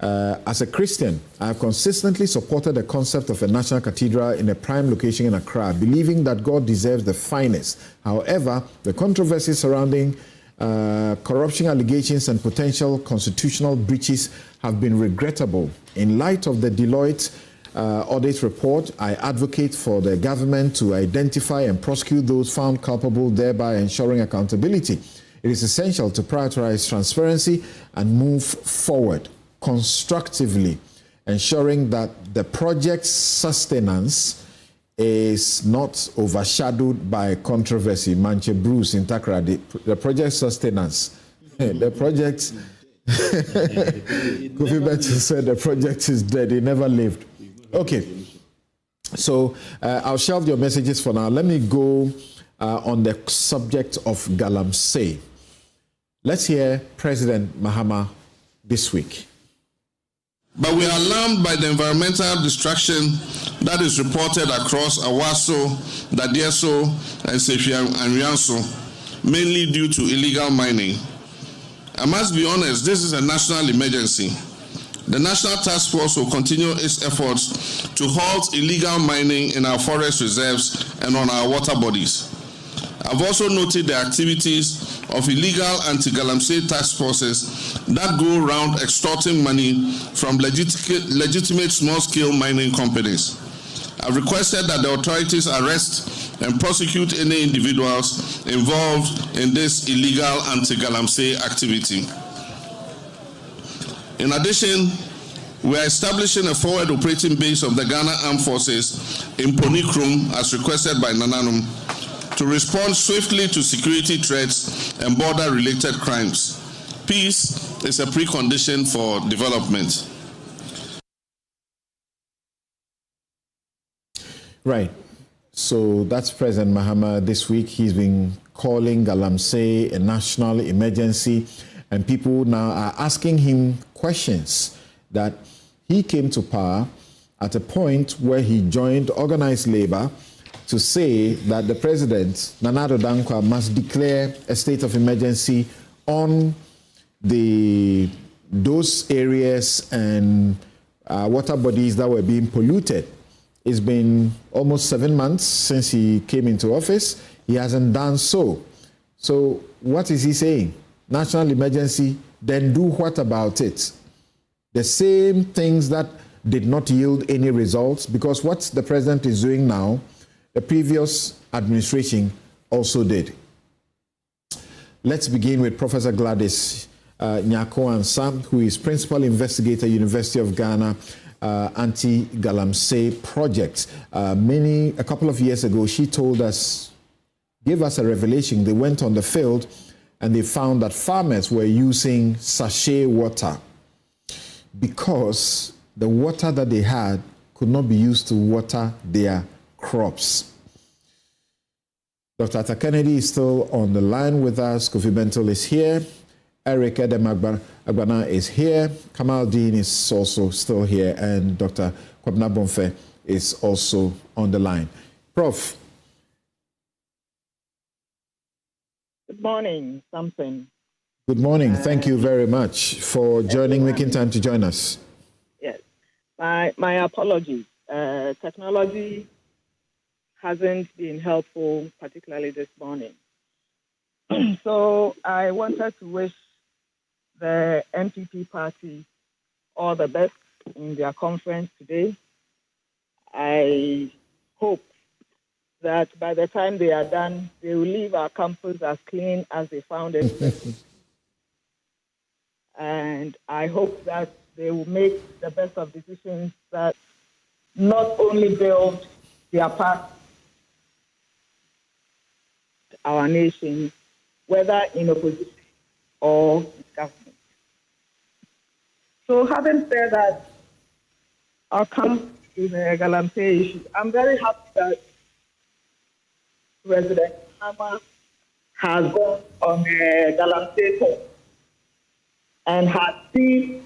As a Christian, I have consistently supported the concept of a national cathedral in a prime location in Accra, believing that God deserves the finest. However, the controversy surrounding corruption allegations and potential constitutional breaches have been regrettable. In light of the Deloitte audit report, I advocate for the government to identify and prosecute those found culpable, thereby ensuring accountability. It is essential to prioritize transparency and move forward constructively, ensuring that the project's sustenance is not overshadowed by controversy. Manche Bruce in Takra, the project sustenance. The project, Kofi Benton said the project is dead, it never lived. Okay, so I'll shelve your messages for now. Let me go on the subject of Galamsey. Let's hear President Mahama this week. But we are alarmed by the environmental destruction that is reported across Awaso, Dadieso, and Sefia and Rianso, mainly due to illegal mining. I must be honest, this is a national emergency. The National Task Force will continue its efforts to halt illegal mining in our forest reserves and on our water bodies. I've also noted the activities of illegal anti-Galamsey task forces that go around extorting money from legitimate small-scale mining companies. I've requested that the authorities arrest and prosecute any individuals involved in this illegal anti-Galamsey activity. In addition, we are establishing a forward operating base of the Ghana Armed Forces in Ponikrum as requested by Nananum to respond swiftly to security threats and border-related crimes. Peace is a precondition for development. Right. So that's President Mahama this week. He's been calling Galamsey a national emergency, and people now are asking him questions that he came to power at a point where he joined organized labor to say that the president, Nana Addo Dankwa, must declare a state of emergency on those areas and water bodies that were being polluted. It's been almost 7 months since he came into office. He hasn't done so. So what is he saying? National emergency, then do what about it? The same things that did not yield any results, because what the president is doing now, the previous administration also did. Let's begin with Professor Gladys Nyako-Ansah, who is Principal Investigator, University of Ghana, Anti-Galamsey Project. A couple of years ago, she told us, gave us a revelation. They went on the field and they found that farmers were using sachet water because the water that they had could not be used to water their crops. Dr. Atta Kennedy is still on the line with us. Kofi Benton is here. Eric Edem Agbana is here. Kamal Dean is also still here. And Dr. Kwabena Bonfe is also on the line. Prof. Good morning, Samson. Good morning. Thank you very much for making time to join us. Yes. My apologies. Technology hasn't been helpful, particularly this morning. So I wanted to wish the NPP party all the best in their conference today. I hope that by the time they are done, they will leave our campus as clean as they found it. And I hope that they will make the best of decisions that not only build their path, our nation, whether in opposition or in government. So having said that, I'll come to the Galamsey issue. I'm very happy that President Mahama has gone on the Galamsey talk and has seen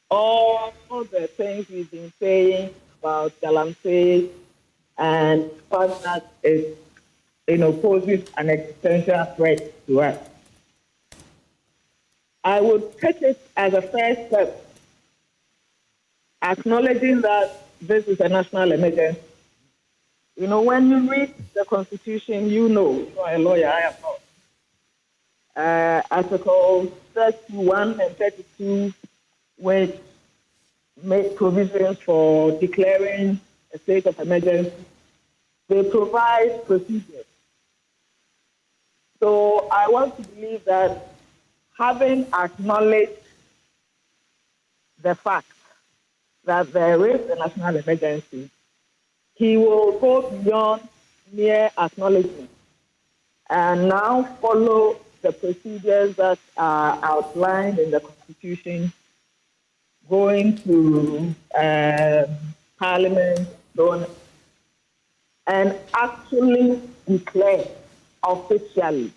all the things we've been saying about Galamsey and the fact that it poses an existential threat to us. I would take it as a first step, acknowledging that this is a national emergency. You know, when you read the Constitution, you know, you're not a lawyer, I am not. Articles 31 and 32, which make provisions for declaring a state of emergency, they provide procedures. So I want to believe that having acknowledged the fact that there is a national emergency, he will go beyond mere acknowledgement and now follow the procedures that are outlined in the Constitution, going to Parliament, and actually declare officially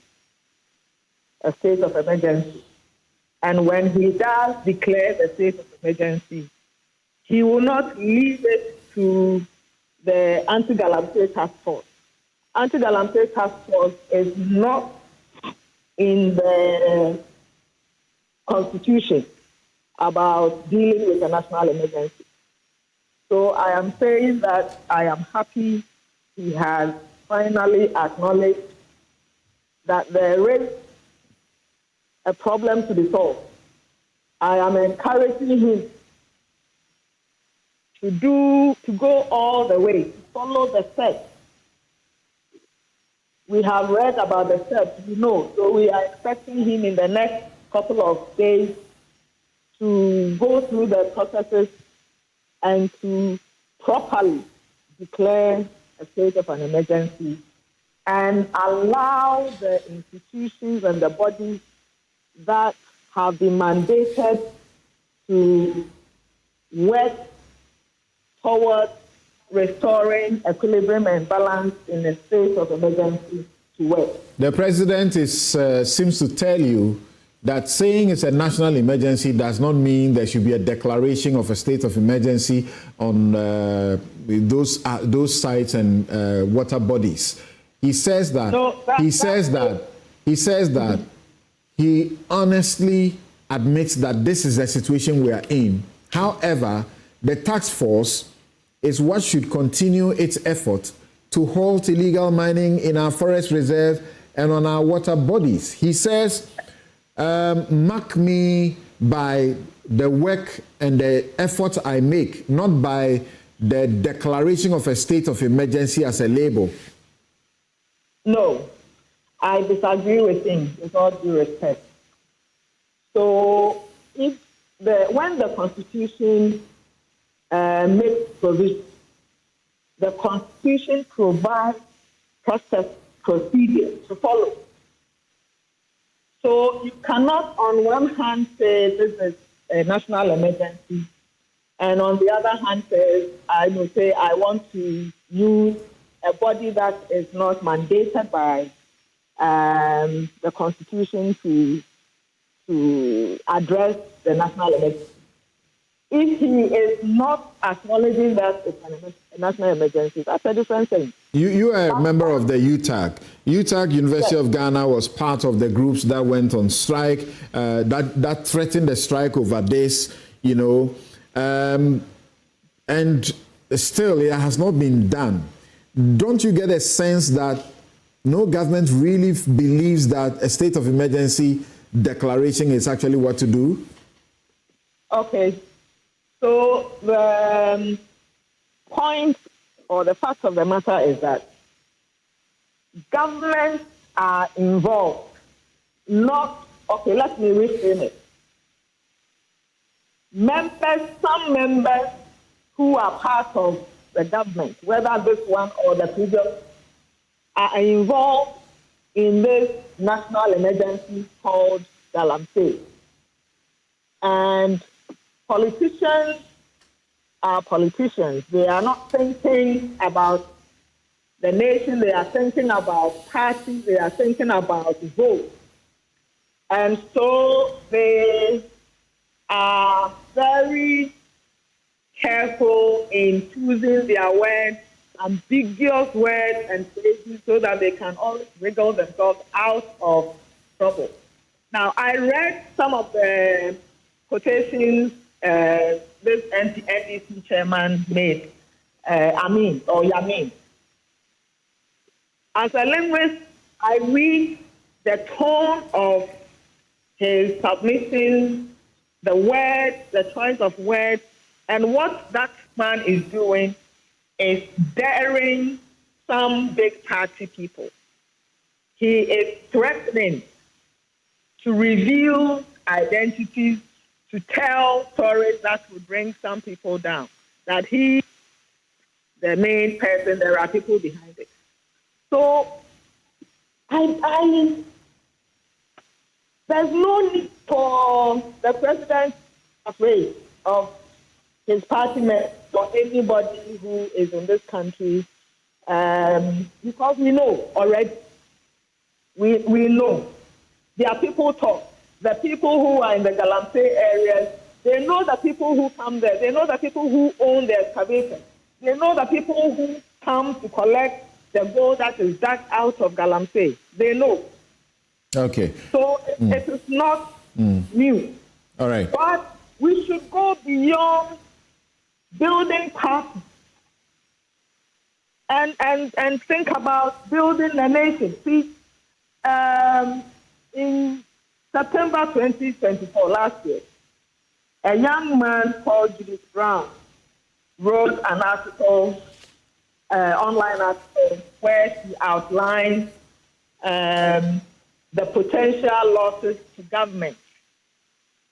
a state of emergency. And when he does declare the state of emergency, he will not leave it to the anti-Galamsey task force. Anti-Galamsey task force is not in the Constitution about dealing with a national emergency. So I am saying that I am happy he has finally acknowledged that there is a problem to be solved. I am encouraging him to go all the way, to follow the steps. We have read about the steps, you know, so we are expecting him in the next couple of days to go through the processes and to properly declare a state of an emergency and allow the institutions and the bodies that have been mandated to work towards restoring equilibrium and balance in a state of emergency to work. The president seems to tell you that saying it's a national emergency does not mean there should be a declaration of a state of emergency on those sites and water bodies. He says that. He honestly admits that this is the situation we are in. However, the task force is what should continue its effort to halt illegal mining in our forest reserve and on our water bodies. He says, mark me by the work and the effort I make, not by the declaration of a state of emergency as a label. No, I disagree with him with all due respect. So when the Constitution makes provision, the Constitution provides procedures to follow. So you cannot on one hand say this is a national emergency, and on the other hand say, I want to use a body that is not mandated by the Constitution to address the national emergency. If he is not acknowledging that it's a national emergency, that's a different thing. You are a member of the UTAG. UTAG, University of Ghana, was part of the groups that went on strike, that threatened the strike over this, you know, and still it has not been done. Don't you get a sense that no government really believes that a state of emergency declaration is actually what to do? Okay. So the point or the fact of the matter is that governments are involved. Let me reframe it. Some members who are part of the government, whether this one or the previous, are involved in this national emergency called Galamsey. And politicians are politicians. They are not thinking about the nation. They are thinking about parties. They are thinking about votes. And so they are very careful in choosing their words, ambiguous words and phrases, so that they can always wriggle themselves out of trouble. Now, I read some of the quotations this NDC chairman made, Yamin. As a linguist, I read the tone of his submission, the words, the choice of words, and what that man is doing is daring some big party people. He is threatening to reveal identities, to tell stories that would bring some people down, that he, the main person, there are people behind it. So, there's no need for the president afraid of his party members or anybody who is in this country, because we know already. We know. There are people talk. The people who are in the Galamsey areas, they know the people who come there. They know the people who own the excavator. They know the people who come to collect the gold that is dug out of Galamsey. They know. Okay. So it is not new. All right. But we should go beyond building parties and think about building a nation. See, in September 2024, last year, a young man called Judith Brown wrote an article, online article, where she outlined the potential losses to government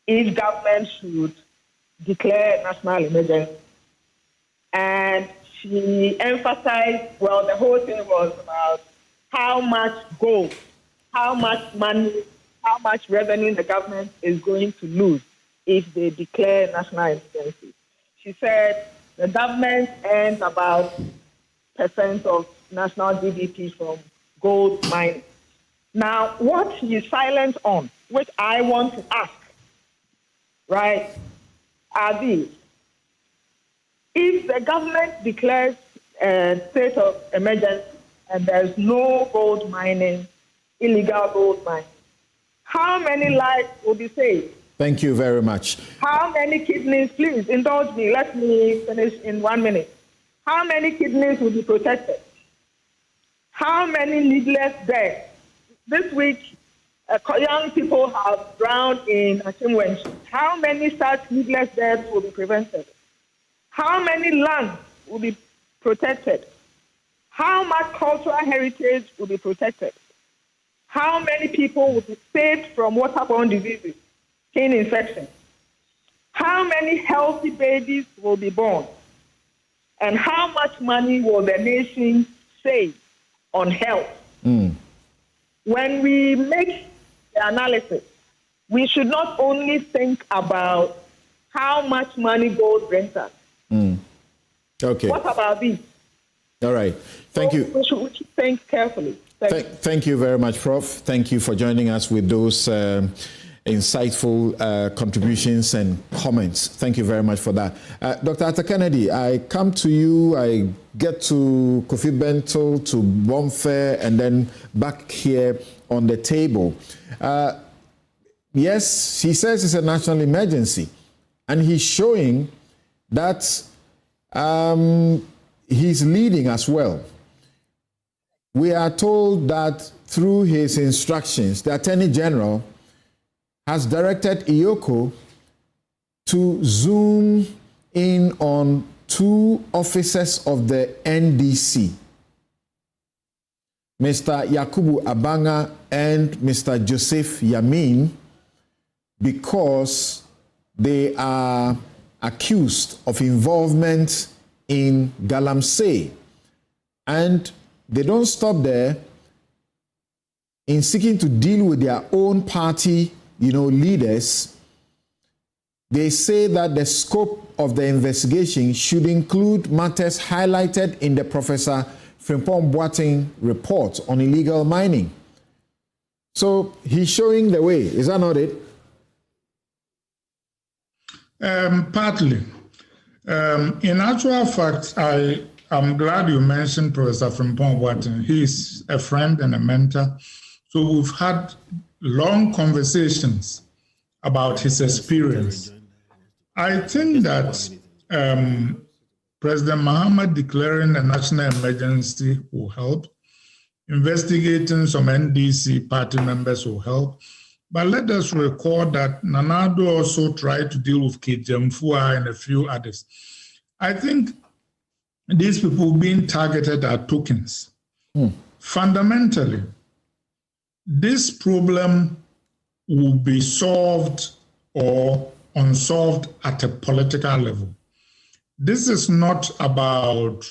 if government should declare national emergency. And she emphasized, well, the whole thing was about how much gold, how much money, how much revenue the government is going to lose if they declare national emergency. She said the government earns about % of national GDP from gold mining. Now, what she is silent on, which I want to ask, right, are these. If the government declares a state of emergency and there's no gold mining, illegal gold mining, how many lives will be saved? Thank you very much. How many kidneys, please indulge me, let me finish in 1 minute. How many kidneys will be protected? How many needless deaths? This week, young people have drowned in Achimwenchi. How many such needless deaths will be prevented? How many lands will be protected? How much cultural heritage will be protected? How many people will be saved from waterborne diseases, skin infection? How many healthy babies will be born? And how much money will the nation save on health? When we make the analysis, we should not only think about how much money gold brings us. Okay. What about this? All right. Thank you. We should think carefully. Thank you very much, Prof. Thank you for joining us with those insightful contributions and comments. Thank you very much for that. Dr. Atta Kennedy, I come to you, I get to Kofi Bentil, to Bonfair, and then back here on the table. Yes, he says it's a national emergency, and he's showing that he's leading as well. We are told that through his instructions, the Attorney General has directed Iyoko to zoom in on 2 officers of the NDC, Mr. Yakubu Abanga and Mr. Joseph Yamin, because they are accused of involvement in Galamsey. And they don't stop there. In seeking to deal with their own party, leaders, they say that the scope of the investigation should include matters highlighted in the Professor Frimpong Boateng report on illegal mining. So he's showing the way. Is that not it? Partly. In actual fact, I'm glad you mentioned Professor Frimpong Boateng. He's a friend and a mentor. So we've had long conversations about his experience. I think that President Mahama declaring a national emergency will help. Investigating some NDC party members will help. But let us recall that Nana Addo also tried to deal with Kijemfua and a few others. I think these people being targeted are tokens. Fundamentally, this problem will be solved or unsolved at a political level. This is not about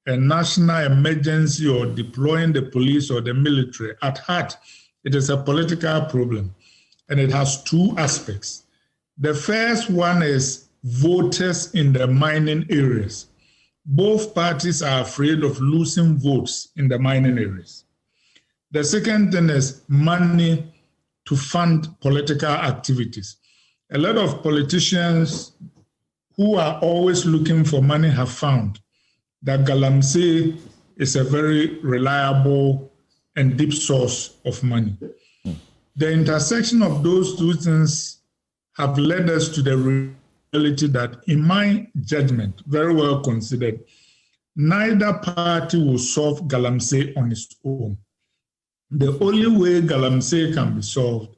a national emergency or deploying the police or the military. At heart, it is a political problem, and it has two aspects. The first one is voters in the mining areas. Both parties are afraid of losing votes in the mining areas. The second thing is money to fund political activities. A lot of politicians who are always looking for money have found that Galamsey is a very reliable and deep source of money. The intersection of those two things have led us to the reality that, in my judgment, very well considered, neither party will solve Galamsey on its own. The only way Galamsey can be solved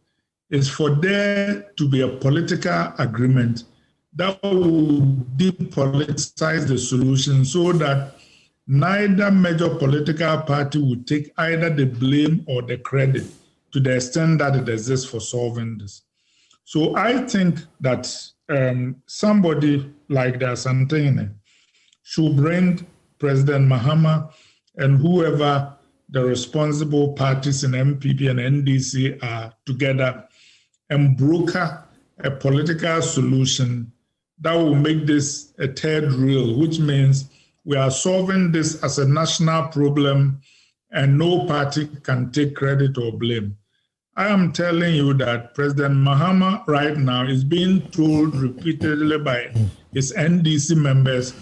is for there to be a political agreement that will depoliticize the solution so that neither major political party will take either the blame or the credit to the extent that it exists for solving this. So I think that somebody like the Asantehene should bring President Mahama and whoever the responsible parties in MPP and NDC are together and broker a political solution that will make this a third rail, which means we are solving this as a national problem and no party can take credit or blame. I am telling you that President Mahama right now is being told repeatedly by his NDC members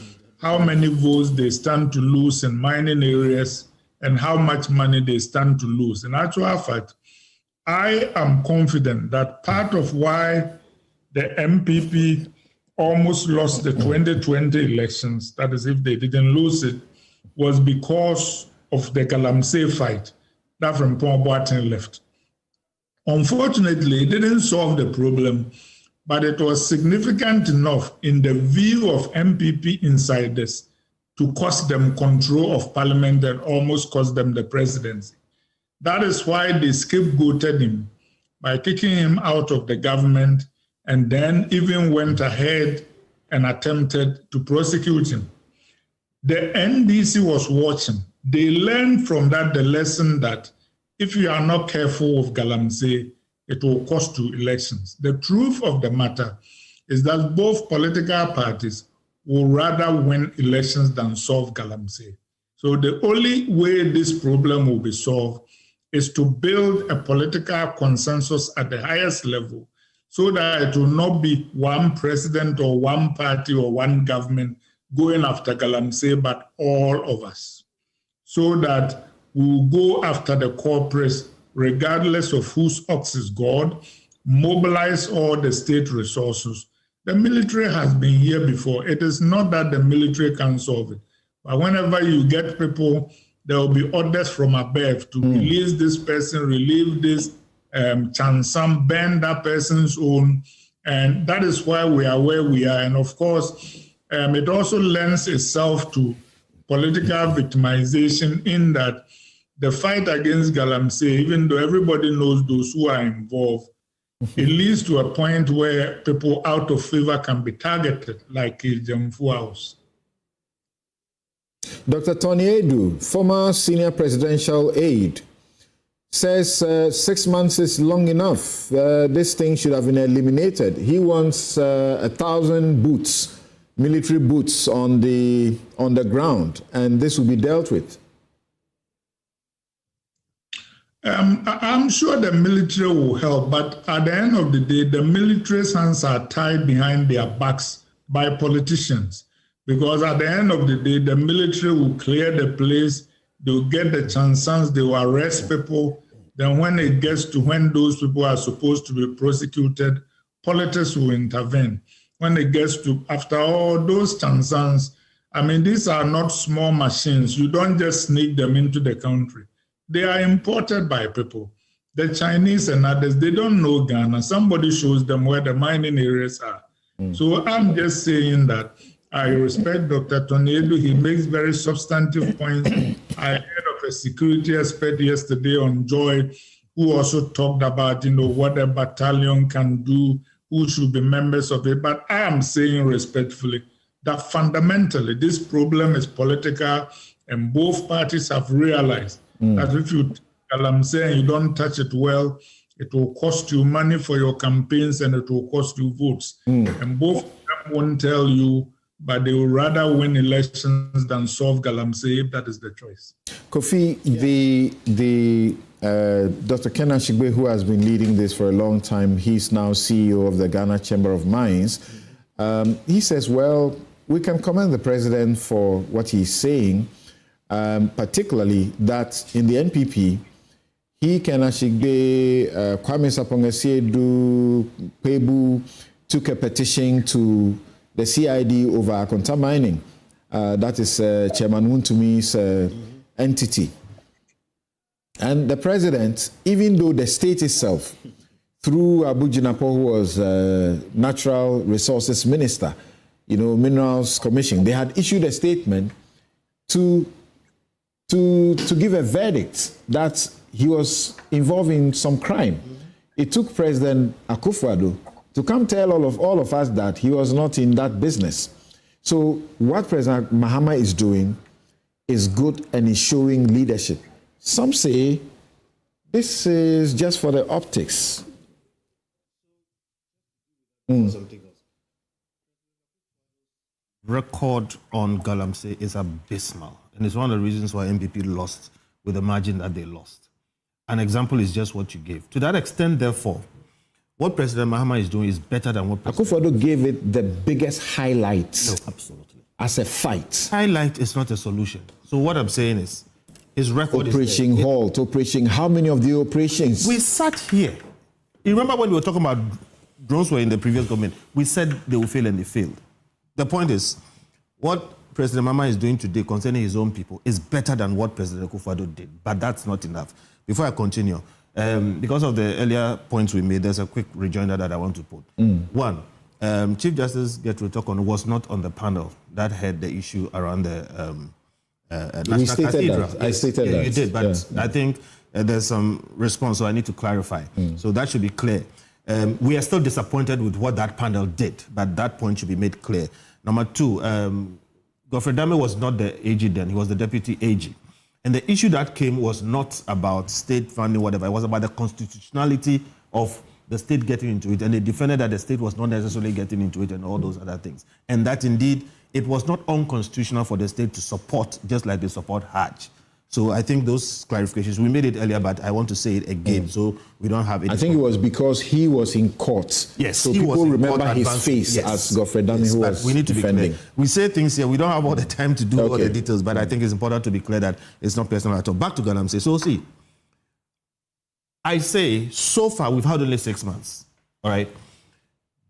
how many votes they stand to lose in mining areas and how much money they stand to lose. In actual fact, I am confident that part of why the MPP almost lost the 2020 elections, that is, if they didn't lose it, was because of the Galamsey fight that Frimpong Boateng left. Unfortunately, it didn't solve the problem, but it was significant enough in the view of MPP insiders to cost them control of parliament and almost cost them the presidency. That is why they scapegoated him by kicking him out of the government and then even went ahead and attempted to prosecute him. The NDC was watching. They learned from that the lesson that if you are not careful with Galamsey, it will cost you elections. The truth of the matter is that both political parties will rather win elections than solve Galamsey. So the only way this problem will be solved is to build a political consensus at the highest level so that it will not be one president or one party or one government going after Galamsey, but all of us, so that we will go after the corporates regardless of whose ox is God, mobilize all the state resources. The military has been here before. It is not that the military can solve it, but whenever you get people, there will be orders from above to release this person, relieve this, chansam, ban that person's own, and that is why we are where we are. And of course, it also lends itself to political victimization in that the fight against Galamsey, even though everybody knows those who are involved, it leads to a point where people out of favor can be targeted, like Kijemfua. Dr. Tony Edu, former senior presidential aide, says 6 months is long enough. This thing should have been eliminated. He wants 1,000 boots, military boots on the ground, and this will be dealt with. I'm sure the military will help, but at the end of the day, the military's hands are tied behind their backs by politicians. Because at the end of the day, the military will clear the place, they'll get the chansons, they will arrest people, Then when it gets to when those people are supposed to be prosecuted, politics will intervene. When it gets to, after all those chansans, I mean, these are not small machines. You don't just sneak them into the country. They are imported by people. The Chinese and others, they don't know Ghana. Somebody shows them where the mining areas are. So I'm just saying that I respect Dr. Toniedu. He makes very substantive points. I heard of a security expert yesterday on Joy who also talked about, what a battalion can do, who should be members of it. But I am saying respectfully that fundamentally this problem is political, and both parties have realized that if you Galamsey and you don't touch it well, it will cost you money for your campaigns and it will cost you votes. And both of them won't tell you, but they will rather win elections than solve Galamsey if that is the choice. Kofi, the Dr. Ken Ashigbe, who has been leading this for a long time, he's now CEO of the Ghana Chamber of Mines. He says, well, we can commend the president for what he's saying, particularly that in the NPP, he, Ken Ashigbe, Kwame Sapong-Essiedu, Kwebu, took a petition to the CID over Akonta Mining. That is Chairman Wuntumi's entity. And the president, even though the state itself, through Abu Jinapo, who was Natural Resources Minister, Minerals Commission, they had issued a statement to give a verdict that he was involved in some crime. It took President Akufo-Addo to come tell all of us that he was not in that business. So what President Mahama is doing is good and is showing leadership. Some say this is just for the optics. Record on Galamsey is abysmal, and it's one of the reasons why MPP lost with the margin that they lost. An example is just what you gave. To that extent, therefore, what President Mahama is doing is better than what President Akufo-Addo gave it the biggest highlight. No, absolutely. As a fight. Highlight is not a solution. So what I'm saying is, his record Operation is Halt, Operation, how many of the operations? We sat here. You remember when we were talking about drones were in the previous government, we said they will fail and they failed. The point is, what President Mahama is doing today concerning his own people is better than what President Akufo-Addo did, but that's not enough. Before I continue, because of the earlier points we made, there's a quick rejoinder that I want to put. One, Chief Justice Gertrude Tokon was not on the panel that had the issue around the National Cathedral. I stated that. You did, but I think there's some response, so I need to clarify. So that should be clear. We are still disappointed with what that panel did, but that point should be made clear. Number two, Godfrey Dame was not the AG then, he was the deputy AG. And the issue that came was not about state funding, whatever. It was about the constitutionality of the state getting into it. And they defended that the state was not necessarily getting into it and all those other things. And that indeed, it was not unconstitutional for the state to support, just like they support Hajj. So I think those clarifications, we made it earlier, but I want to say it again so we don't have it. I think it was because he was in court. Yes, so he people was in remember court his face as Godfrey Dame, who was we need to defending. Be clear. We say things here, we don't have all the time to do all the details, but I think it's important to be clear that it's not personal at all. Back to Galamsey. So see, I say, so far we've had only 6 months, all right?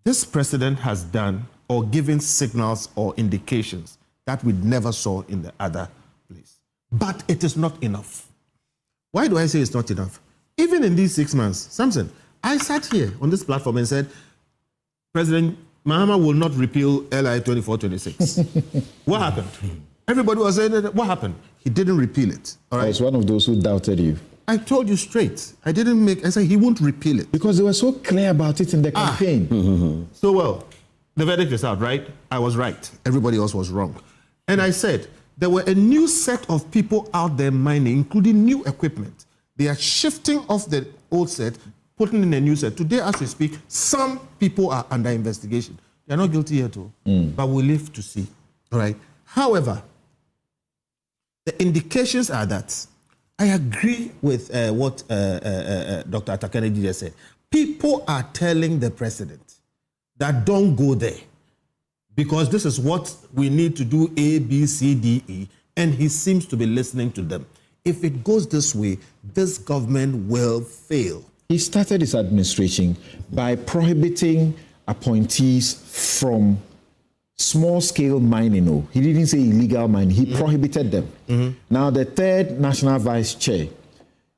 This president has done or given signals or indications that we never saw in the other place. But it is not enough. Why do I say it's not enough? Even in these 6 months, Samson, I sat here on this platform and said, President Mahama will not repeal LI 2426. What happened? Everybody was saying, what happened? He didn't repeal it. All right? I was one of those who doubted you. I told you straight. I said he won't repeal it. Because they were so clear about it in the campaign. So, well, the verdict is out, right? I was right. Everybody else was wrong. And I said, there were a new set of people out there mining, including new equipment. They are shifting off the old set, putting in a new set. Today, as we speak, some people are under investigation. They are not guilty at all, but we'll live to see. All right. However, the indications are that I agree with what Dr. Atakanegi just said. People are telling the president that don't go there, because this is what we need to do, A, B, C, D, E, and he seems to be listening to them. if it goes this way, this government will fail. He started his administration by prohibiting appointees from small-scale mining. Oh, he didn't say illegal mining. He prohibited them. Now, the third national vice chair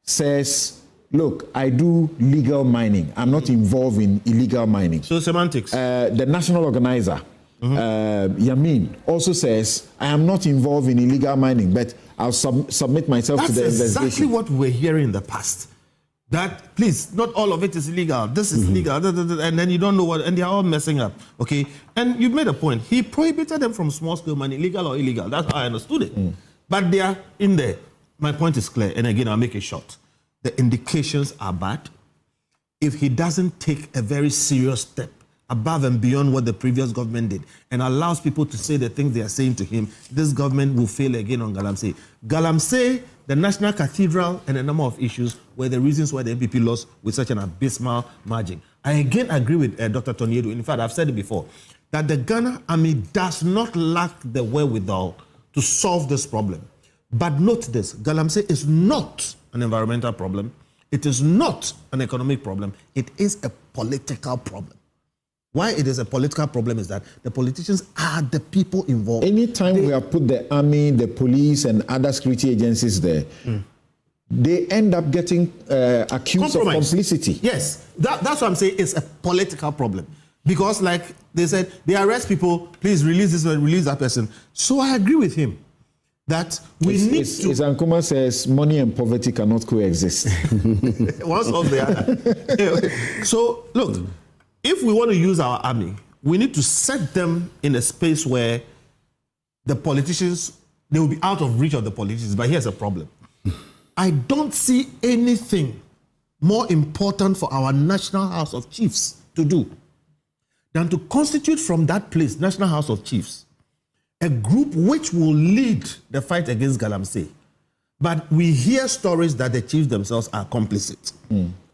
says, look, I do legal mining. I'm not involved in illegal mining. So semantics. The national organizer, Yamin, also says, I am not involved in illegal mining, but I'll submit myself to the investigation. That's exactly what we were hearing in the past. That, please, not all of it is illegal. This is legal. And then you don't know what, and they're all messing up, okay? And you made a point. He prohibited them from small-scale mining, legal or illegal. That's how I understood it. But they are in there. My point is clear, and again, I'll make it short. The indications are bad. If he doesn't take a very serious step above and beyond what the previous government did and allows people to say the things they are saying to him, this government will fail again on Galamsey. Galamsey, the National Cathedral, and a number of issues were the reasons why the NPP lost with such an abysmal margin. I again agree with Dr. Toniedo. In fact, I've said it before, that the Ghana Army does not lack the wherewithal to solve this problem. But note this, Galamsey is not an environmental problem. It is not an economic problem. It is a political problem. Why it is a political problem is that the politicians are the people involved. Anytime we have put the army, the police, and other security agencies there, they end up getting accused of complicity. Yes, that's what I'm saying. It's a political problem. Because like they said, they arrest people, please release this one, release that person. So I agree with him that we need to... Nkrumah says money and poverty cannot coexist. One or the other. So look, if we want to use our army, we need to set them in a space where the politicians, they will be out of reach of the politicians. But here's a problem. I don't see anything more important for our National House of Chiefs to do than to constitute from that place, National House of Chiefs, a group which will lead the fight against Galamsey. But we hear stories that the chiefs themselves are complicit.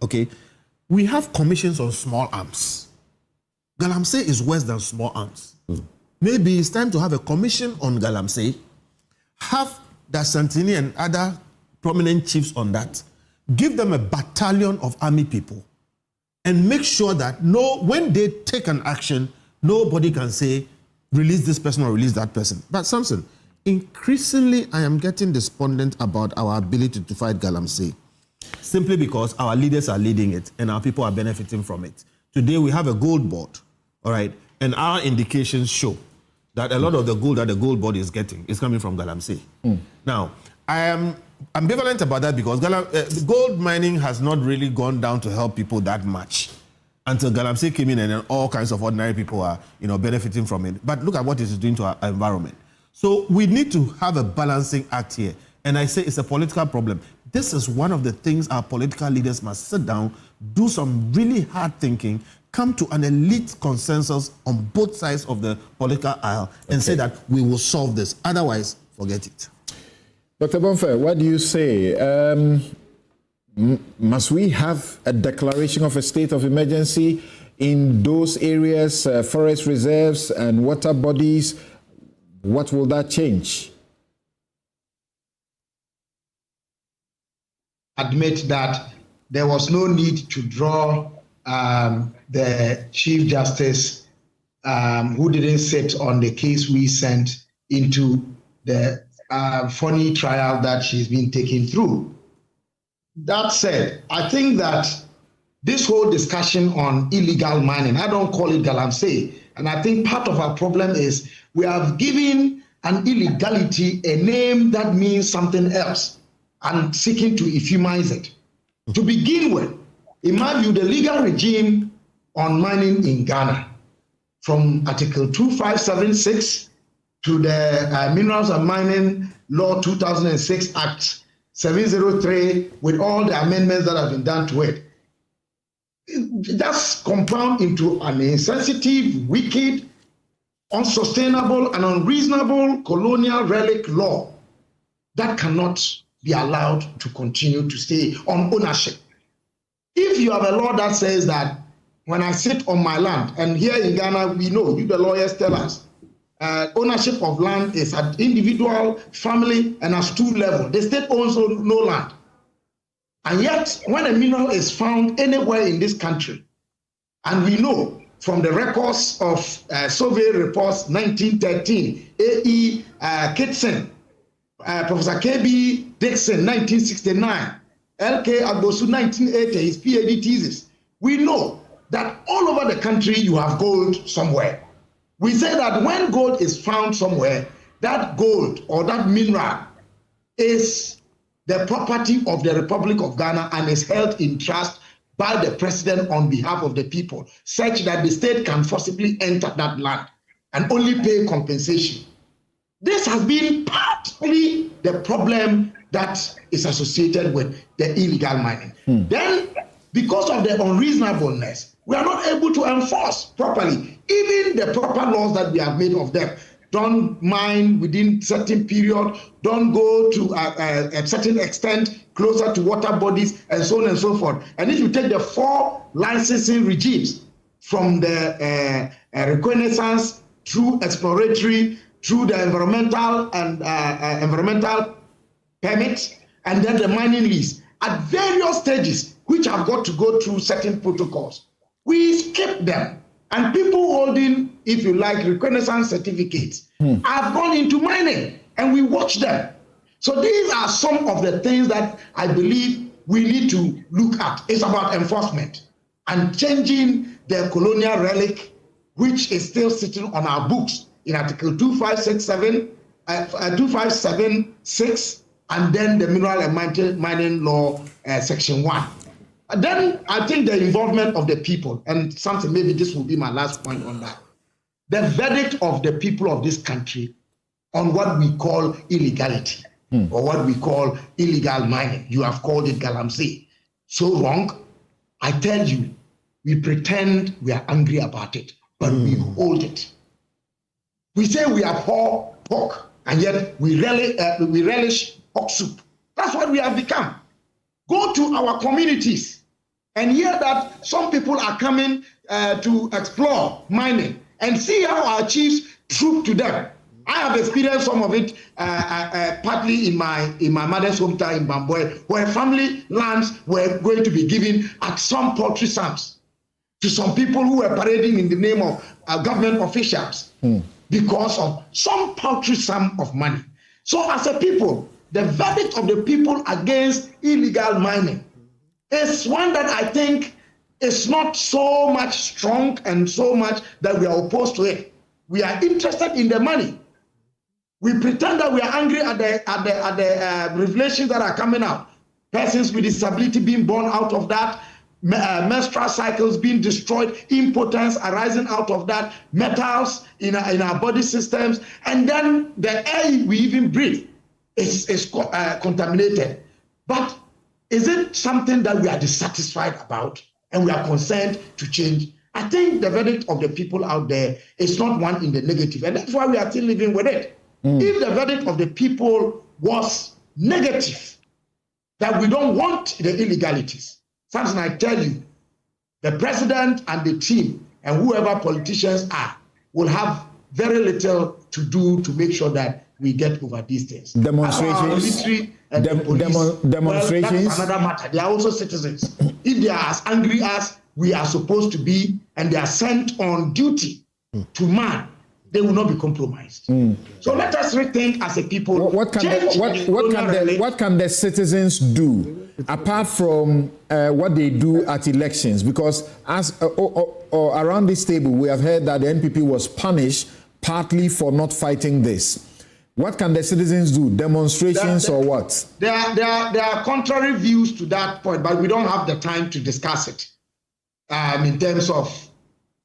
Okay? We have commissions on small arms. Galamsey is worse than small arms. Maybe it's time to have a commission on Galamsey, have the Santini and other prominent chiefs on that, give them a battalion of army people, and make sure that when they take an action, nobody can say, release this person or release that person. But Samson, increasingly I am getting despondent about our ability to fight Galamsey, simply because our leaders are leading it and our people are benefiting from it. Today we have a gold board, all right, and our indications show that a lot of the gold that the gold board is getting is coming from Galamsey. Now, I am ambivalent about that because gold mining has not really gone down to help people that much until Galamsey came in and then all kinds of ordinary people are, benefiting from it. But look at what it is doing to our environment. So we need to have a balancing act here. And I say it's a political problem. This is one of the things our political leaders must sit down, do some really hard thinking, come to an elite consensus on both sides of the political aisle and say that we will solve this. Otherwise, forget it. Dr. Bonfair, what do you say? Must we have a declaration of a state of emergency in those areas, forest reserves and water bodies? What will that change? Admit that there was no need to draw the Chief Justice who didn't sit on the case we sent into the funny trial that she's been taken through. That said, I think that this whole discussion on illegal mining, I don't call it Galamsey, and I think part of our problem is we have given an illegality a name that means something else and seeking to euphemize it. To begin with, in my view, the legal regime on mining in Ghana, from Article 2576 to the Minerals and Mining Law 2006 Act 703, with all the amendments that have been done to it, that's compound into an insensitive, wicked, unsustainable, and unreasonable colonial relic law that cannot be allowed to continue to stay on ownership. If you have a law that says that when I sit on my land, and here in Ghana, we know, you the lawyers tell us, ownership of land is at individual, family, and at stool level. The state owns no land. And yet, when a mineral is found anywhere in this country, and we know from the records of survey reports 1913, A.E. Kitson, Professor K.B. Dixon, 1969, L.K. Agbosu, 1980, his PhD thesis, we know that all over the country you have gold somewhere. We say that when gold is found somewhere, that gold or that mineral is the property of the Republic of Ghana and is held in trust by the president on behalf of the people, such that the state can forcibly enter that land and only pay compensation. This has been partly the problem that is associated with the illegal mining. Then, because of the unreasonableness, we are not able to enforce properly even the proper laws that we have made of them. Don't mine within certain period, don't go to a certain extent closer to water bodies, and so on and so forth. And if you take the 4 licensing regimes from the Reconnaissance through exploratory, through the environmental and environmental permits, and then the mining lease at various stages, which have got to go through certain protocols, we skip them. And people holding, if you like, Reconnaissance certificates have gone into mining, and we watch them. So these are some of the things that I believe we need to look at. It's about enforcement and changing the colonial relic, which is still sitting on our books in Article 2576, and then the Mineral and Mining Law, Section 1. And then I think the involvement of the people, and something, maybe this will be my last point on that. The verdict of the people of this country on what we call illegality or what we call illegal mining. You have called it Galamsey. So wrong. I tell you, we pretend we are angry about it, but we hold it. We say we abhor pork, and yet we relish pork soup. That's what we have become. Go to our communities and hear that some people are coming to explore mining, and see how our chiefs troop to them. I have experienced some of it partly in my mother's hometown in Bamboy, where family lands were going to be given at some paltry sums to some people who were parading in the name of government officials because of some paltry sum of money. So as a people, the verdict of the people against illegal mining is one that I think is not so much strong and so much that we are opposed to it. We are interested in the money. We pretend that we are angry at the revelations that are coming out. Persons with disability being born out of that, menstrual cycles being destroyed, impotence arising out of that, metals in our body systems, and then the air we even breathe is contaminated. But is it something that we are dissatisfied about and we are concerned to change? I think the verdict of the people out there is not one in the negative, and that's why we are still living with it. If the verdict of the people was negative, that we don't want the illegalities, something I tell you, the president and the team and whoever politicians are will have very little to do to make sure that we get over these things. Demonstrations. Demonstrations. Well, that's another matter. They are also citizens. If they are as angry as we are supposed to be, and they are sent on duty to man, they will not be compromised. So let us rethink as a people. What can the citizens do apart from what they do at elections? Because as around this table, we have heard that the NPP was punished partly for not fighting this. What can the citizens do? Demonstrations or what? There are contrary views to that point, but we don't have the time to discuss it in terms of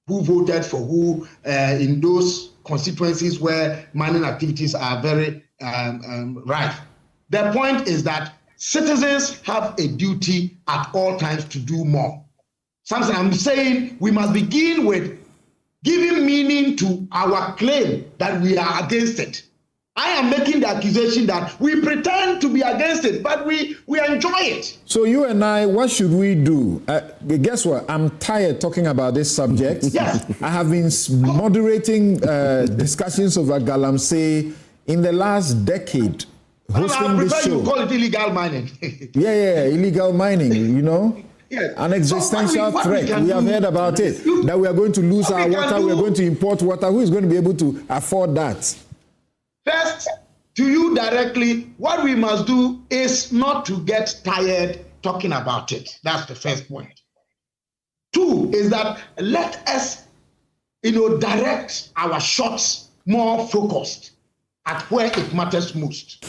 who voted for who in those constituencies where mining activities are very rife. The point is that citizens have a duty at all times to do more. Something I'm saying, we must begin with giving meaning to our claim that we are against it. I am making the accusation that we pretend to be against it, but we enjoy it. So you and I, what should we do? Guess what? I'm tired talking about this subject. Yes. I have been moderating discussions over Galamsey in the last decade, hosting this show. You call it illegal mining. yeah, illegal mining, you know? Yes. An existential threat. We have heard about it, that we are going to lose our water, we are going to import water. Who is going to be able to afford that? First, to you directly, what we must do is not to get tired talking about it. That's the first point. Two is that let us, direct our shots more focused at where it matters most.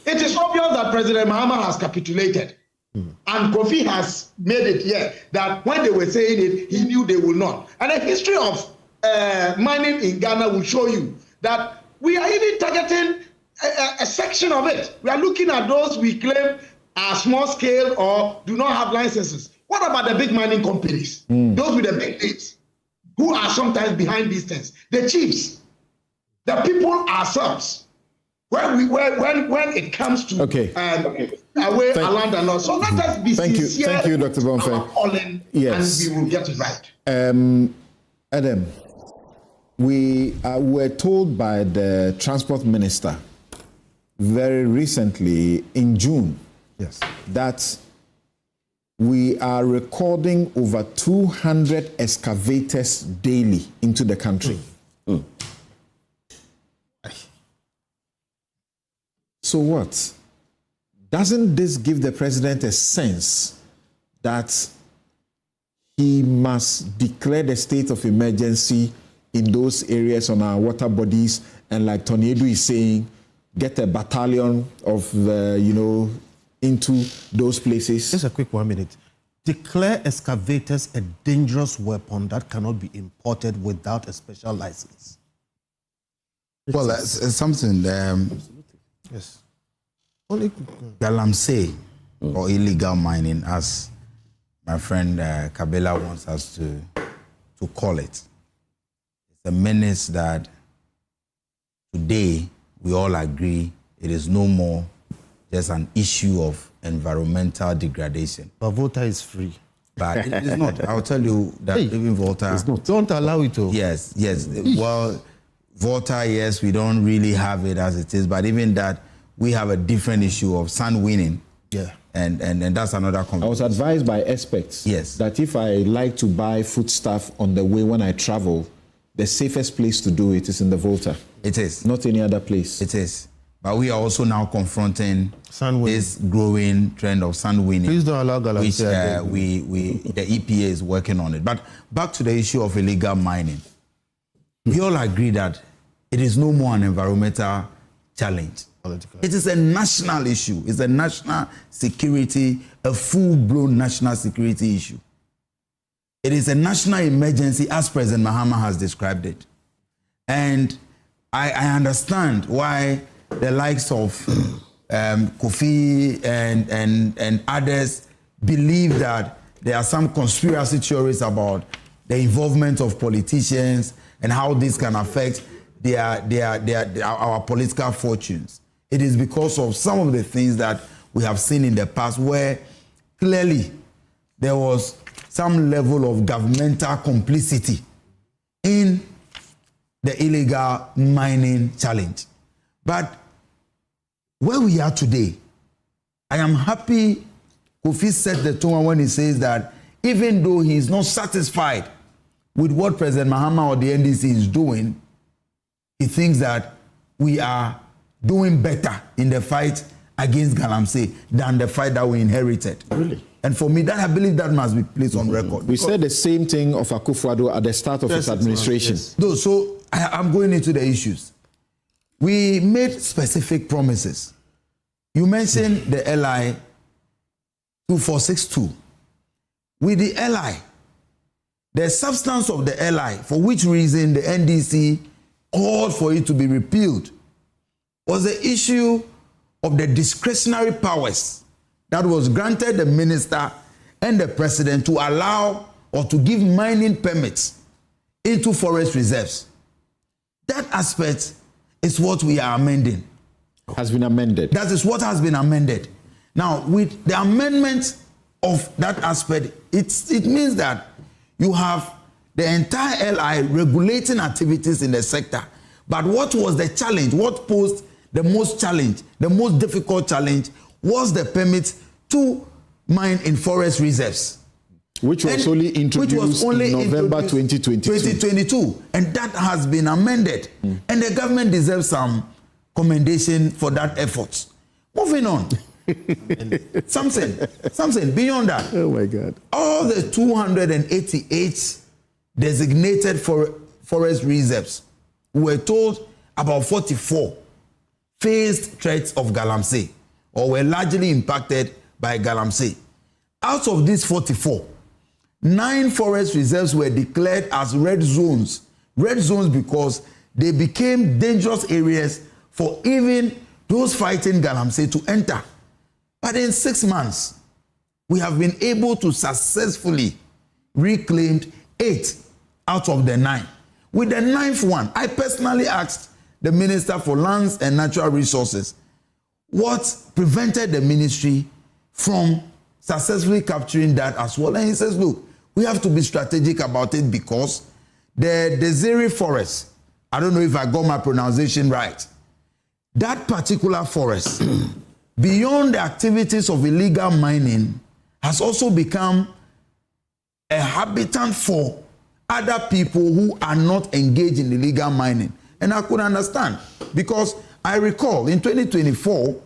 It is obvious that President Mahama has capitulated. And Kofi has made it clear that when they were saying it, he knew they will not. And the history of mining in Ghana will show you that we are even targeting a section of it. We are looking at those we claim are small scale or do not have licenses. What about the big mining companies? Those with the big names, who are sometimes behind these things? The chiefs, the people ourselves. When it comes to away along the law. So let us be sincere. Thank you, Dr. Bonfe. Yes. And we will get it right. Adam, we were told by the transport minister very recently in June that we are recording over 200 excavators daily into the country. So what? Doesn't this give the president a sense that he must declare the state of emergency in those areas on our water bodies, and like Tony Edu is saying, get a battalion of into those places? Just a quick 1 minute. Declare excavators a dangerous weapon that cannot be imported without a special license. Well, it's something. Yes. Galamsey or illegal mining, as my friend Kabela wants us to call it. It's a menace that today we all agree it is no more just an issue of environmental degradation. But Volta is free. But it is not. I'll tell you that even Volta... Don't allow it to. Yes. Well, Volta, yes, we don't really have it as it is, but even that, we have a different issue of sand winning. Yeah. And that's another conversation. I was advised by experts that if I like to buy foodstuff on the way when I travel, the safest place to do it is in the Volta. It is. Not any other place. It is. But we are also now confronting this growing trend of sand winning. Please don't allow Galamsey. Which the EPA is working on it. But back to the issue of illegal mining. We all agree that it is no more an environmental challenge. It is a national issue. It's a national security, a full-blown national security issue. It is a national emergency as President Mahama has described it. And I understand why the likes of Kofi and others believe that there are some conspiracy theories about the involvement of politicians and how this can affect our political fortunes. It is because of some of the things that we have seen in the past where clearly there was some level of governmental complicity in the illegal mining challenge. But where we are today, I am happy Kofi set the tone when he says that even though he is not satisfied with what President Mahama or the NDC is doing, he thinks that we are doing better in the fight against Galamsey than the fight that we inherited. Really? And for me, I believe that must be placed on record. We said the same thing of Akufo-Addo at the start of his administration. Yes. So I'm going into the issues. We made specific promises. You mentioned the LI 2462. With the LI, the substance of the LI, for which reason the NDC called for it to be repealed, was the issue of the discretionary powers that was granted the minister and the president to allow or to give mining permits into forest reserves. That aspect is what we are amending. Has been amended. That is what has been amended. Now, with the amendment of that aspect, it means that you have the entire LI regulating activities in the sector. But what was the challenge? What posed the most challenge, the most difficult challenge, was the permit to mine in forest reserves. Which was only introduced in November 2022. And that has been amended. And the government deserves some commendation for that effort. Moving on. something beyond that. Oh my God. All the 288 designated forest reserves, we were told about 44 faced threats of Galamsey or were largely impacted by Galamsey. Out of these 44, 9 forest reserves were declared as red zones. Red zones because they became dangerous areas for even those fighting Galamsey to enter. But in 6 months, we have been able to successfully reclaim 8 out of the 9. With the 9th one, I personally asked the Minister for Lands and Natural Resources what prevented the ministry from successfully capturing that as well. And he says, look, we have to be strategic about it because the Desiree forest, I don't know if I got my pronunciation right, that particular forest, beyond the activities of illegal mining, has also become a habitat for other people who are not engaged in illegal mining. And I could understand because I recall in 2024,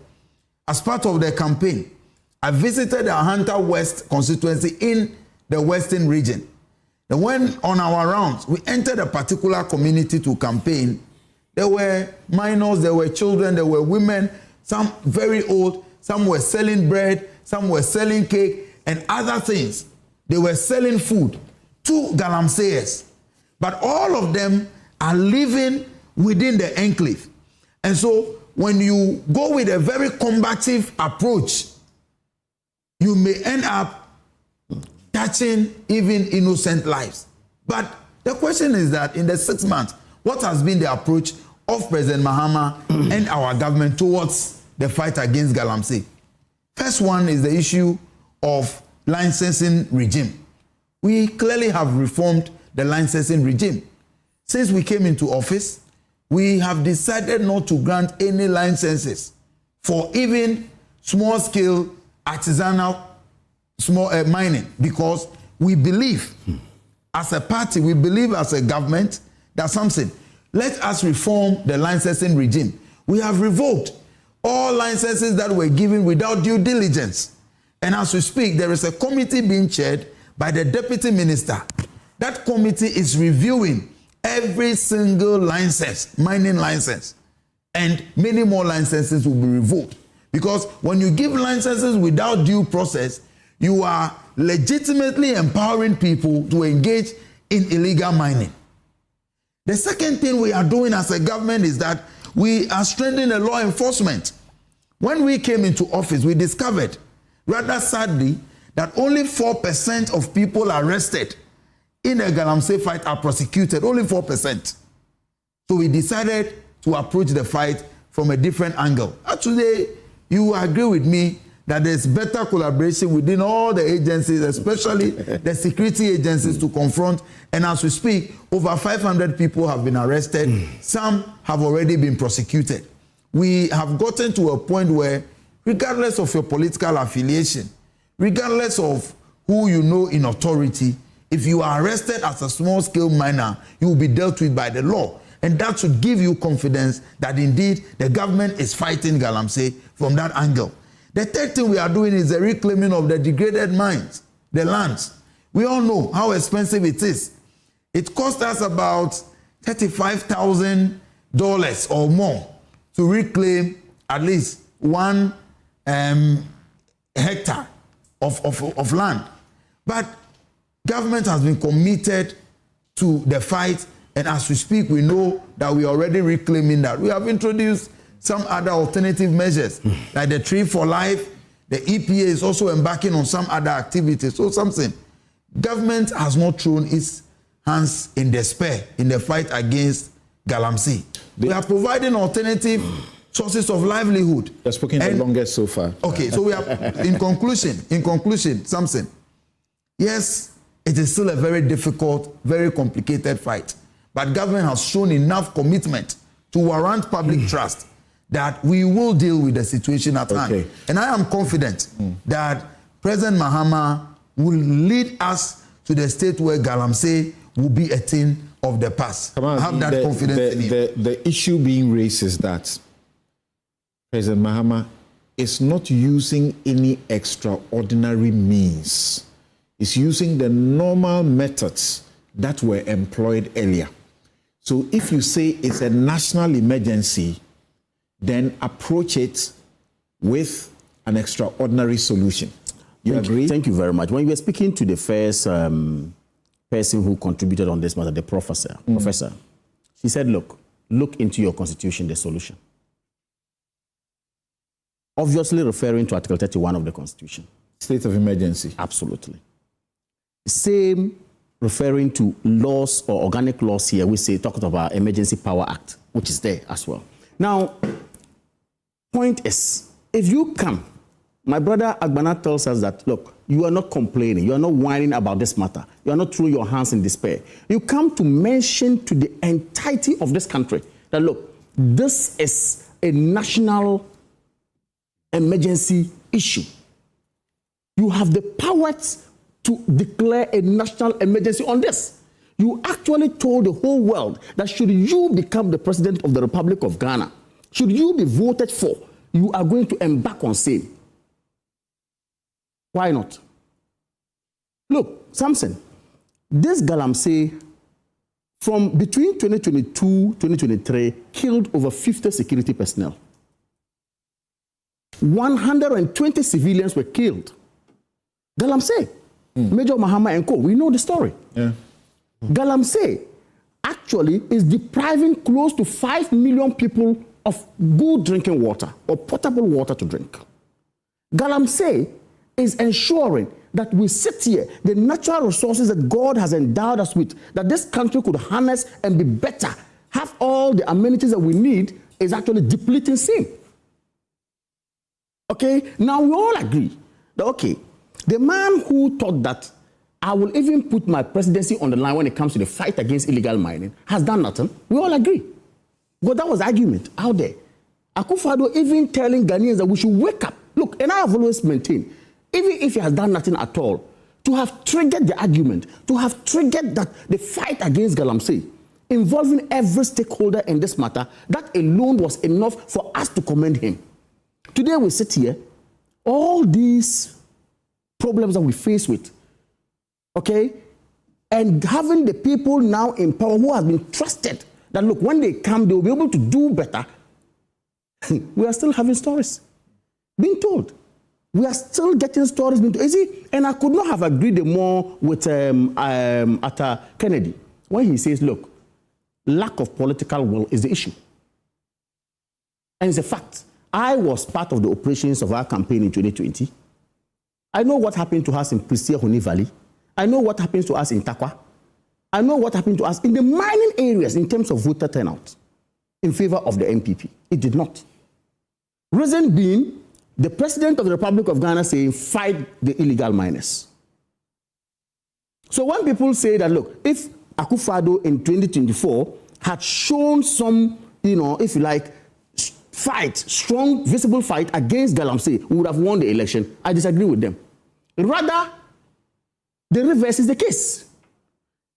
as part of the campaign, I visited the Hunter West constituency in the Western region. And when on our rounds, we entered a particular community to campaign, there were minors, there were children, there were women, some very old, some were selling bread, some were selling cake and other things. They were selling food to Galamseyers. But all of them are living within the enclave. And so when you go with a very combative approach, you may end up touching even innocent lives. But the question is that in the 6 months, what has been the approach of President Mahama and our government towards the fight against Galamsey? First one is the issue of licensing regime. We clearly have reformed the licensing regime. Since we came into office, we have decided not to grant any licenses for even small-scale artisanal mining because we believe as a party, we believe as a government that something. Let us reform the licensing regime. We have revoked all licenses that were given without due diligence. And as we speak, there is a committee being chaired by the deputy minister. That committee is reviewing every single license, mining license, and many more licenses will be revoked. Because when you give licenses without due process, you are legitimately empowering people to engage in illegal mining. The second thing we are doing as a government is that we are strengthening the law enforcement. When we came into office, we discovered, rather sadly, that only 4% of people arrested in a Galamsey fight are prosecuted, only 4%. So we decided to approach the fight from a different angle. Today, you agree with me that there's better collaboration within all the agencies, especially the security agencies, to confront. And as we speak, over 500 people have been arrested. Some have already been prosecuted. We have gotten to a point where, regardless of your political affiliation, regardless of who you know in authority, if you are arrested as a small-scale miner, you will be dealt with by the law. And that should give you confidence that indeed the government is fighting Galamsey from that angle. The third thing we are doing is the reclaiming of the degraded mines, the lands. We all know how expensive it is. It cost us about $35,000 or more to reclaim at least 1 hectare of land. But government has been committed to the fight, and as we speak, we know that we are already reclaiming that. We have introduced some other alternative measures, like the Tree for Life. The EPA is also embarking on some other activities. So something, government has not thrown its hands in despair in the fight against Galamsey. We are providing alternative sources of livelihood. You're speaking the longest so far. Okay, so we are in conclusion, Samson. Yes, it is still a very difficult, very complicated fight, but government has shown enough commitment to warrant public trust that we will deal with the situation at hand. And I am confident that President Mahama will lead us to the state where Galamsey will be a thing of the past. I have that confidence in him. The issue being raised is that President Mahama is not using any extraordinary means. He's using the normal methods that were employed earlier. So if you say it's a national emergency, then approach it with an extraordinary solution. You agree? Thank you very much. When you were speaking to the first person who contributed on this matter, the professor, she said, look into your constitution, the solution. Obviously referring to Article 31 of the Constitution. State of emergency. Absolutely. Same referring to laws or organic laws here, we say, talking about Emergency Power Act, which is there as well. Now, point is, if you come, my brother Agbana tells us that, look, you are not complaining, you are not whining about this matter, you are not throwing your hands in despair. You come to mention to the entirety of this country that, look, this is a national emergency issue. You have the powers to declare a national emergency on this. You actually told the whole world that should you become the president of the Republic of Ghana, should you be voted for, you are going to embark on same. Why not? Look, Samson, this Galamsey from between 2022-2023 killed over 50 security personnel. 120 civilians were killed. Galamsey, Major Mahama and co, we know the story. Yeah. Galamsey actually is depriving close to 5 million people of good drinking water or potable water to drink. Galamsey is ensuring that we sit here, the natural resources that God has endowed us with, that this country could harness and be better, have all the amenities that we need, is actually depleting sin. Okay, now we all agree that, okay, the man who thought that I will even put my presidency on the line when it comes to the fight against illegal mining has done nothing. We all agree. But that was the argument out there. Akufo-Addo even telling Ghanaians that we should wake up. Look, and I have always maintained, even if he has done nothing at all, to have triggered the argument, to have triggered that the fight against Galamsey, involving every stakeholder in this matter, that alone was enough for us to commend him. Today we sit here, all these problems that we face with, okay, and having the people now in power who have been trusted that, look, when they come, they will be able to do better. We are still having stories being told. We are still getting stories being told. You see, and I could not have agreed more with Atta Kennedy when he says, look, lack of political will is the issue. And it's a fact. I was part of the operations of our campaign in 2020. I know what happened to us in Pristia Honi Valley. I know what happens to us in Takwa. I know what happened to us in the mining areas in terms of voter turnout in favor of the MPP. It did not. Reason being, the president of the Republic of Ghana saying, fight the illegal miners. So when people say that, look, if Akufo-Addo in 2024 had shown some, if you like, strong, visible fight against Galamsey, we would have won the election. I disagree with them. Rather, the reverse is the case.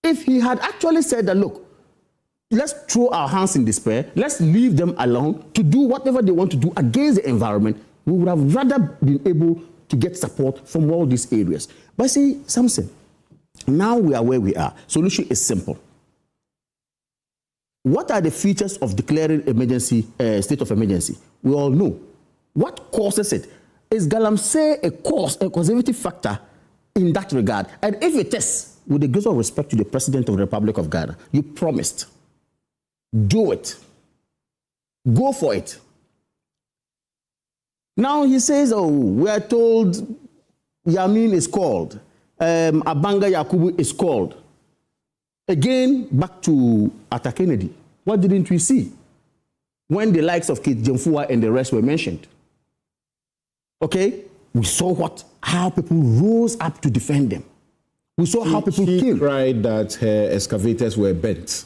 If he had actually said that, look, let's throw our hands in despair, let's leave them alone to do whatever they want to do against the environment, we would have rather been able to get support from all these areas. But see, Samson, now we are where we are. Solution is simple. What are the features of declaring emergency, state of emergency? We all know. What causes it? Is Galamsey a conservative factor in that regard? And if it is, with the greatest respect to the President of the Republic of Ghana, you promised. Do it. Go for it. Now he says, oh, we are told Yamin is called. Abanga Yakubu is called. Again, back to Atta Kennedy. What didn't we see? when the likes of Kate Jemfua and the rest were mentioned. Okay? We saw how people rose up to defend them. We saw how people She cried that her excavators were bent.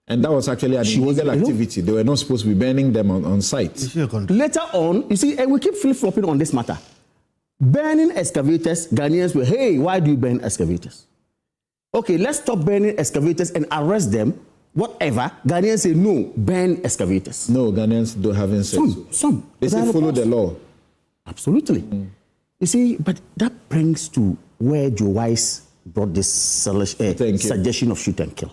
And that was actually an illegal activity. They were not supposed to be burning them on site. Later on, you see, and we keep flip-flopping on this matter. Burning excavators, Ghanaians were, hey, why do you burn excavators? Okay, let's stop burning excavators and arrest them, whatever. Ghanaians say, no, burn excavators. No, Ghanaians don't have said Some. They say follow the law. Absolutely. You see, but that brings to where Joe Wise brought this suggestion of shoot and kill.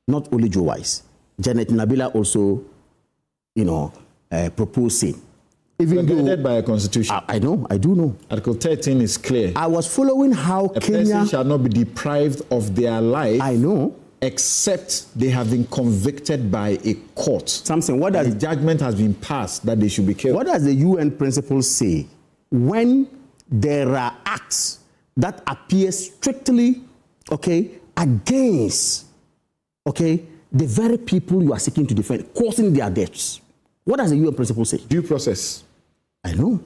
Not only Joe Wise. Janet Nabila also, proposed same. Even though by a constitution. I know, I do know. Article 13 is clear. I was following how a Kenya person shall not be deprived of their life. I know. Except they have been convicted by a court. Something. What does judgment has been passed that they should be killed? What does the UN principles say when there are acts that appear strictly, against, the very people you are seeking to defend, causing their deaths? What does the UN principle say? Due process. I know.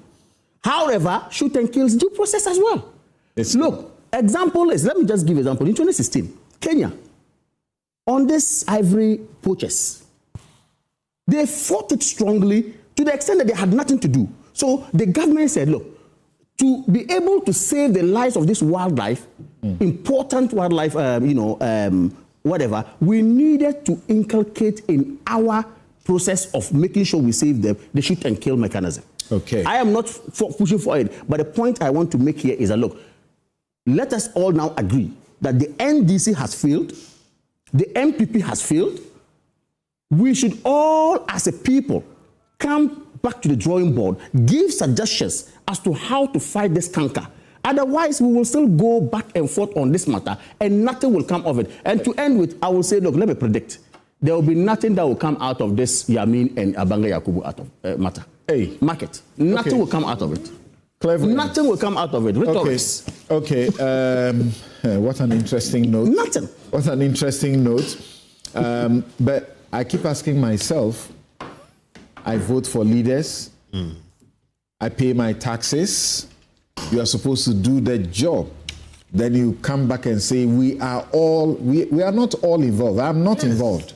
However, shoot and kill is due process as well. Look, example is, let me just give example. In 2016, Kenya, on this ivory poachers, they fought it strongly to the extent that they had nothing to do. So the government said, look, to be able to save the lives of this wildlife, important wildlife, whatever, we needed to inculcate in our process of making sure we save them the shoot and kill mechanism. Okay. I am not pushing for it, but the point I want to make here is that, look, let us all now agree that the NDC has failed, the MPP has failed. We should all, as a people, come back to the drawing board, give suggestions as to how to fight this canker. Otherwise, we will still go back and forth on this matter, and nothing will come of it. And to end with, I will say, look, let me predict. There will be nothing that will come out of this Yamin and Abanga Yakubu matter. Hey. Market. Nothing will come out of it. Clever. Nothing will come out of it. Rhetorics. Okay. What an interesting note. Nothing. What an interesting note. But I keep asking myself, I vote for leaders. I pay my taxes. You are supposed to do the job. Then you come back and say, we are not all involved. I'm not involved.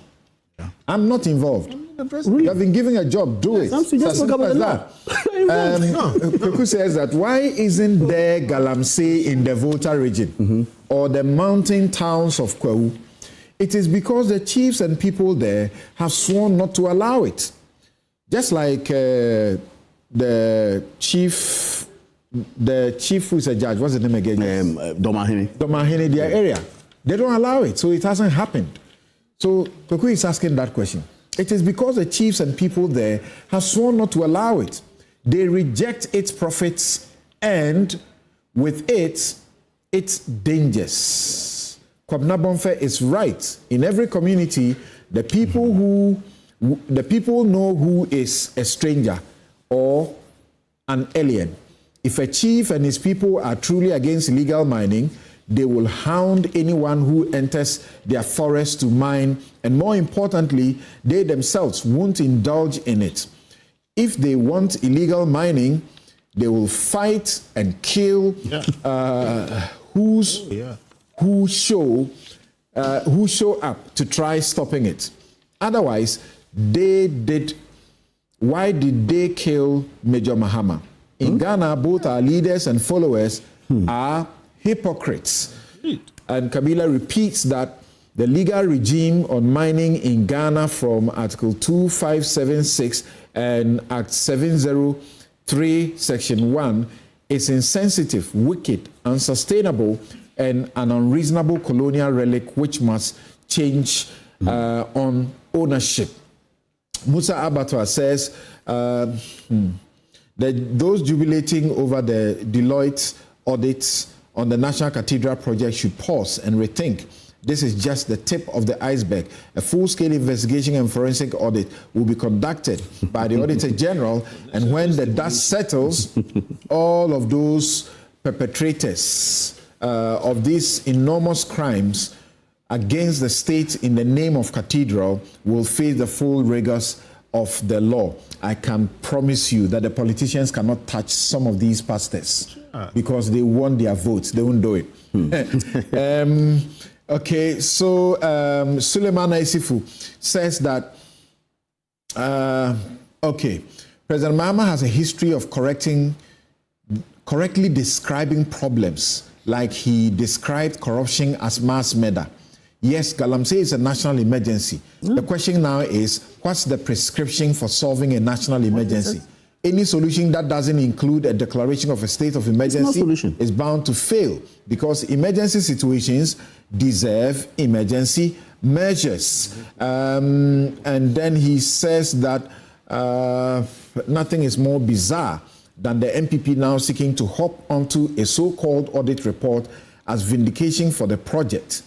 Yeah. I'm not involved. You have been given a job, do it. Just talk about that. Kuku says that why isn't there Galamsey in the Volta region or the mountain towns of Kwahu? It is because the chiefs and people there have sworn not to allow it. Just like the chief who is a judge, what's the name again? Domahini, their area. They don't allow it, so it hasn't happened. So Kuku is asking that question. It is because the chiefs and people there have sworn not to allow it. They reject its profits, and with it, its dangers. Kwabena Bonfe is right. In every community, the people know who is a stranger or an alien. If a chief and his people are truly against illegal mining, they will hound anyone who enters their forest to mine, and more importantly, they themselves won't indulge in it. If they want illegal mining, they will fight and kill who show up to try stopping it. Otherwise, why did they kill Major Mahama? In Ghana, both our leaders and followers are hypocrites. And Kabila repeats that the legal regime on mining in Ghana from Article 2576 and Act 703, Section 1 is insensitive, wicked, unsustainable, and an unreasonable colonial relic which must change on ownership. Musa Abattoir says those jubilating over the Deloitte audits on the National Cathedral project should pause and rethink. This is just the tip of the iceberg. A full-scale investigation and forensic audit will be conducted by the Auditor General, and when the dust settles, all of those perpetrators of these enormous crimes against the state in the name of cathedral will face the full rigors of the law, I can promise you that the politicians cannot touch some of these pastors because they want their votes. They won't do it. Okay, so Suleiman Isifu says that, President Mahama has a history of correctly describing problems, like he described corruption as mass murder. Yes, Galamsey is a national emergency. The question now is, what's the prescription for solving a national emergency? Any solution that doesn't include a declaration of a state of emergency is bound to fail, because emergency situations deserve emergency measures. And then he says that nothing is more bizarre than the MPP now seeking to hop onto a so-called audit report as vindication for the project.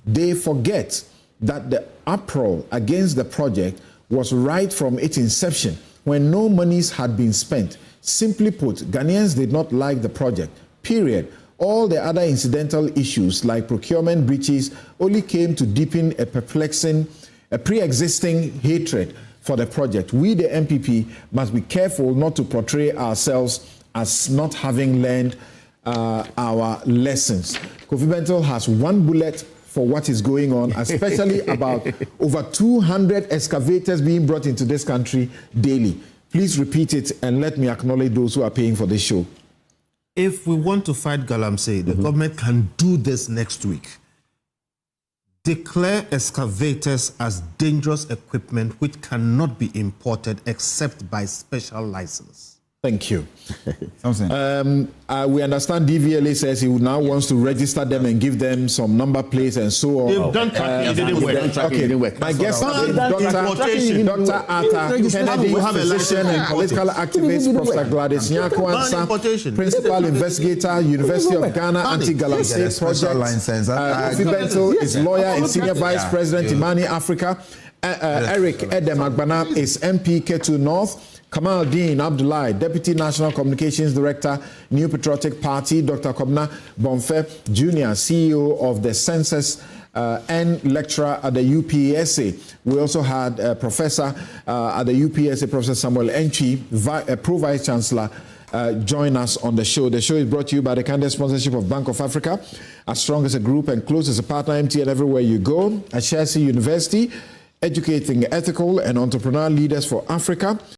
They forget that the uproar against the project was right from its inception, when no monies had been spent. Simply put, Ghanaians did not like the project, period. All the other incidental issues like procurement breaches only came to deepen a pre-existing hatred for the project. We, the MPP, must be careful not to portray ourselves as not having learned our lessons. Kofi Bentel has one bullet for what is going on, especially about over 200 excavators being brought into this country daily. Please repeat it and let me acknowledge those who are paying for this show. If we want to fight Galamsey, the government can do this next week. Declare excavators as dangerous equipment which cannot be imported except by special license. Thank you. We understand DVLA says he now wants to register them and give them some number plates and so on. They've done tracking, it didn't work. Okay, my guest is Dr. Arthur Kennedy, physician and political activist, Professor Gladys Nyako, principal investigator, University of Ghana Anti-Galamsey Project. Kofi Bentel is lawyer and senior vice president, Imani Africa. Eric Edem Agbana is MP Ketu North. Kamal Dean Abdullahi, Deputy National Communications Director, New Patriotic Party. Dr. Kobna Bonfe Jr., CEO of the Census and lecturer at the UPSA. We also had a professor at the UPSA, Professor Samuel Enchi, Pro Vice Chancellor, join us on the show. The show is brought to you by the kind sponsorship of Bank of Africa, as strong as a group and close as a partner, MTN everywhere you go. At Chelsea University, educating ethical and entrepreneurial leaders for Africa.